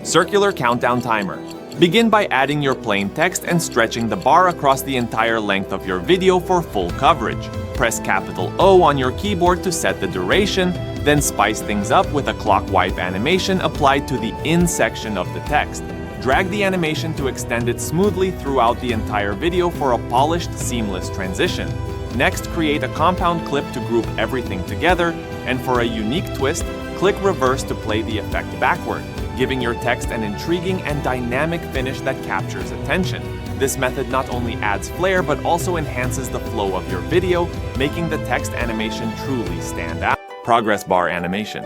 Circular countdown timer. Begin by adding your plain text and stretching the bar across the entire length of your video for full coverage. Press capital O on your keyboard to set the duration, then spice things up with a clock wipe animation applied to the in section of the text. Drag the animation to extend it smoothly throughout the entire video for a polished, seamless transition. Next, create a compound clip to group everything together, and for a unique twist, click reverse to play the effect backward, giving your text an intriguing and dynamic finish that captures attention. This method not only adds flair but also enhances the flow of your video, making the text animation truly stand out. Progress bar animation.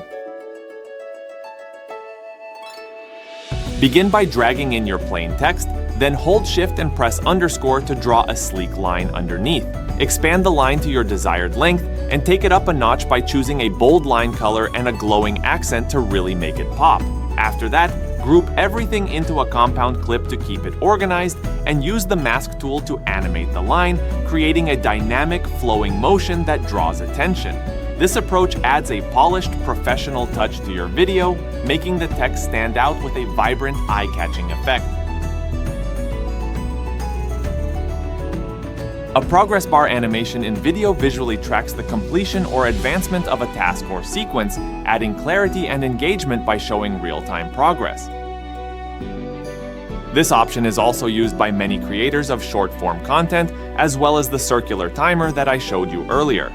Begin by dragging in your plain text, then hold Shift and press underscore to draw a sleek line underneath. Expand the line to your desired length and take it up a notch by choosing a bold line color and a glowing accent to really make it pop. After that, group everything into a compound clip to keep it organized and use the mask tool to animate the line, creating a dynamic, flowing motion that draws attention. This approach adds a polished, professional touch to your video, making the text stand out with a vibrant, eye-catching effect. A progress bar animation in video visually tracks the completion or advancement of a task or sequence, adding clarity and engagement by showing real-time progress. This option is also used by many creators of short-form content, as well as the circular timer that I showed you earlier.